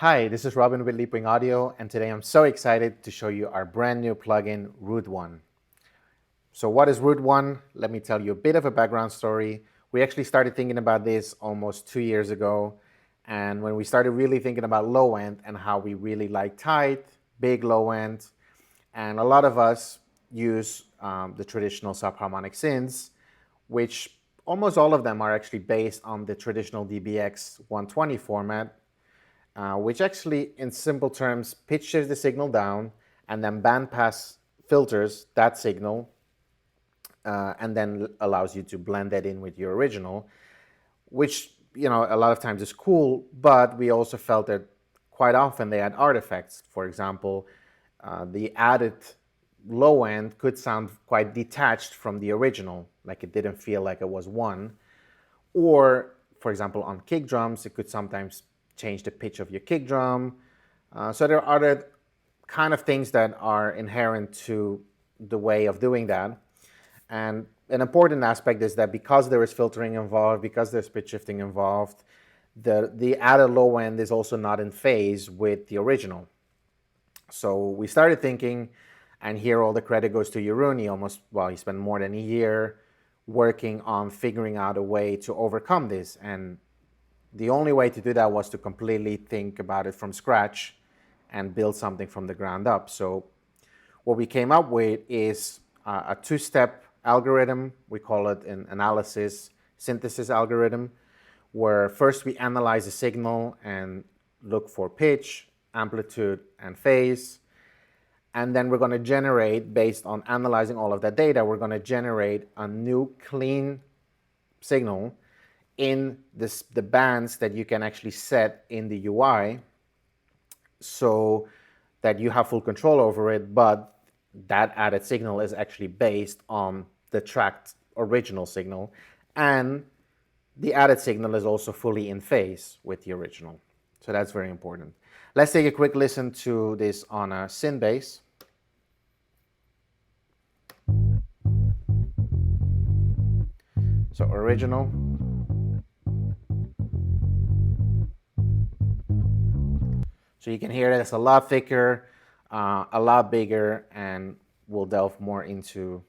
Hi, this is Robin with Leapwing Audio, and today I'm so excited to show you our brand new plugin, Root One. So what is Root One? Let me tell you a bit of a background story. We actually started thinking about this almost 2 years ago, and when we started really thinking about low end and how we really like tight, big low end, and a lot of us use the traditional subharmonic synths, which almost all of them are actually based on the traditional DBX 120 format, which actually, in simple terms, pitches the signal down and then bandpass filters that signal and then allows you to blend that in with your original, which a lot of times is cool, but we also felt that quite often they had artifacts. For example, the added low end could sound quite detached from the original, like it didn't feel like it was one. Or, for example, on kick drums, it could sometimes change the pitch of your kick drum. So there are other kind of things that are inherent to the way of doing that. And an important aspect is that because there is filtering involved, because there's pitch shifting involved, the added low end is also not in phase with the original. So we started thinking, and here all the credit goes to Jeroen. He spent more than a year working on figuring out a way to overcome this. And the only way to do that was to completely think about it from scratch and build something from the ground up. So what we came up with is a two-step algorithm. We call it an analysis synthesis algorithm, where first we analyze the signal and look for pitch, amplitude, and phase. And then we're going to generate, based on analyzing all of that data, we're going to generate a new clean signal in the bands that you can actually set in the UI so that you have full control over it, but that added signal is actually based on the tracked original signal, and the added signal is also fully in phase with the original. So that's very important. Let's take a quick listen to this on a synth bass. So original. So you can hear that it's a lot thicker, a lot bigger, and we'll delve more into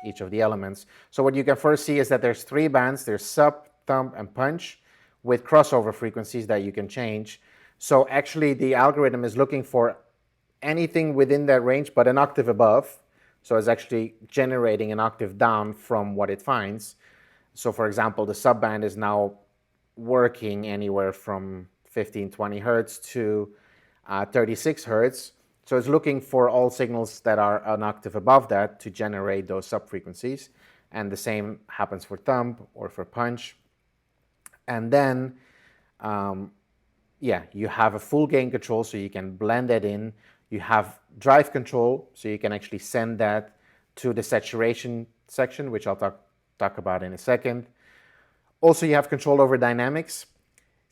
each of the elements. So what you can first see is that there's three bands. There's sub, thumb, and punch with crossover frequencies that you can change. So actually the algorithm is looking for anything within that range but an octave above. So it's actually generating an octave down from what it finds. So for example, the sub band is now working anywhere from 15, 20 hertz to 36 hertz. So it's looking for all signals that are an octave above that to generate those sub-frequencies. And the same happens for thumb or for punch. And then, you have a full gain control, so you can blend that in. You have drive control, so you can actually send that to the saturation section, which I'll talk about in a second. Also, you have control over dynamics.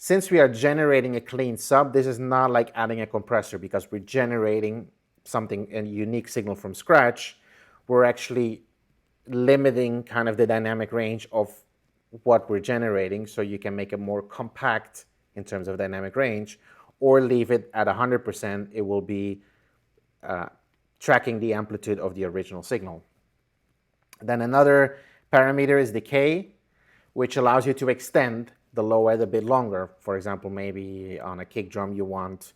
Since we are generating a clean sub, this is not like adding a compressor because we're generating something, a unique signal from scratch. We're actually limiting kind of the dynamic range of what we're generating, so you can make it more compact in terms of dynamic range, or leave it at 100%. It will be tracking the amplitude of the original signal. Then another parameter is decay, which allows you to extend the low end a bit longer. For example, maybe on a kick drum you want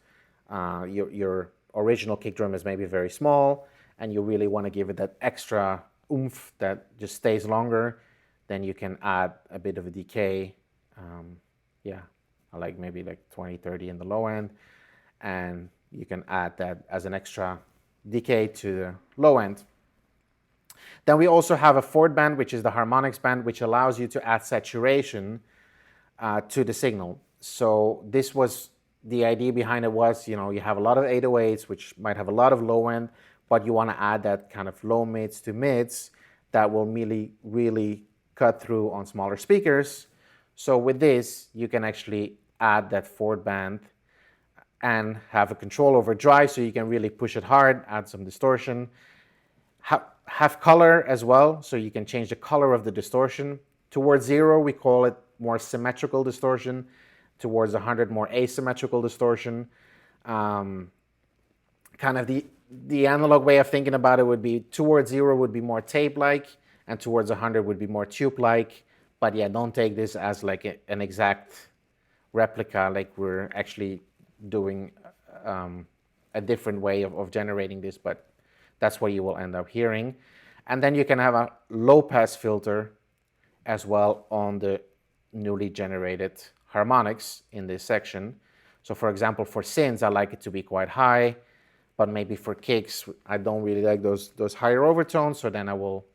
your original kick drum is maybe very small and you really want to give it that extra oomph that just stays longer, then you can add a bit of a decay. I like maybe like 20, 30 in the low end, and you can add that as an extra decay to the low end. Then we also have a fourth band, which is the harmonics band, which allows you to add saturation to the signal. So this was the idea behind it was, you have a lot of 808s, which might have a lot of low end, but you want to add that kind of low mids to mids that will really cut through on smaller speakers. So with this, you can actually add that fourth band and have a control over drive, so you can really push it hard, add some distortion. Have color as well, so you can change the color of the distortion. Towards zero, we call it more symmetrical distortion. towards 100 more asymmetrical distortion. Kind of the analog way of thinking about it would be towards 0 would be more tape-like, and towards 100 would be more tube-like. But yeah, don't take this as like an exact replica, like we're actually doing a different way of generating this, but that's what you will end up hearing. And then you can have a low-pass filter as well on the newly generated harmonics in this section. So for example, for synths, I like it to be quite high, but maybe for kicks, I don't really like those higher overtones, so then I will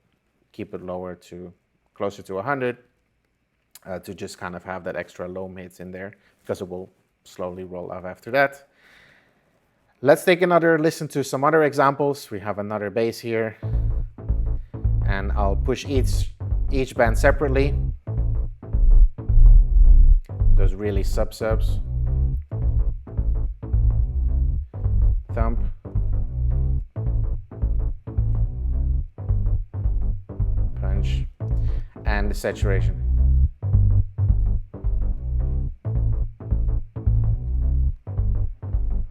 keep it lower to closer to 100 to just kind of have that extra low mids in there, because it will slowly roll off after that. Let's take another listen to some other examples. We have another bass here, and I'll push each band separately. Those really sub-subs. Thump. Punch. And the saturation.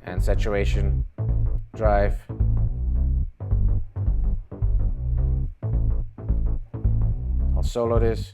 And saturation, drive. I'll solo this.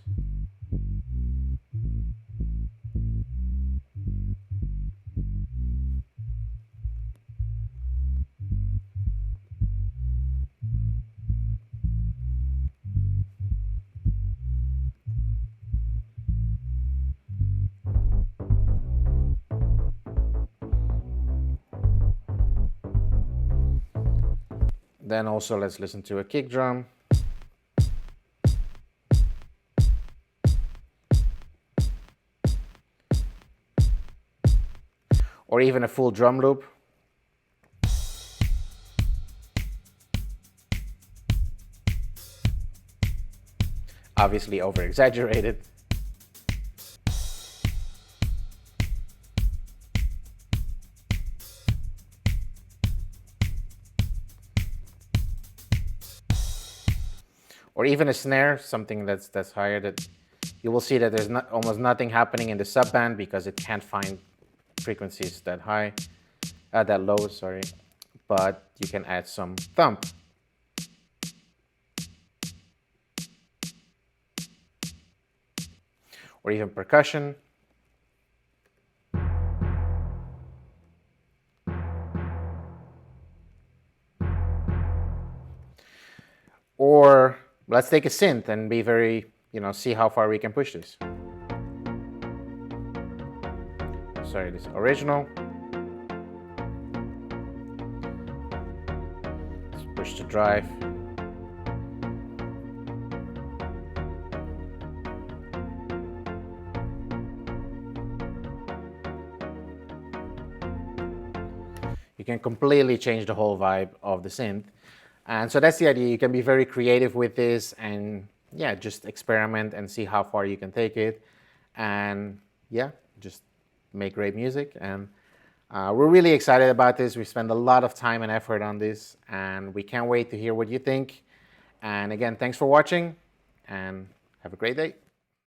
Then also let's listen to a kick drum. Or even a full drum loop. Obviously over-exaggerated. Or even a snare, something that's higher, that you will see that there's almost nothing happening in the subband because it can't find frequencies that high, that low, sorry. But you can add some thump. Or even percussion. Or let's take a synth and be very, see how far we can push this. Sorry, this original. Let's push the drive. You can completely change the whole vibe of the synth. And so that's the idea. You can be very creative with this and yeah, just experiment and see how far you can take it. And yeah, just make great music. And we're really excited about this. We spend a lot of time and effort on this, and we can't wait to hear what you think. And again, thanks for watching, and have a great day.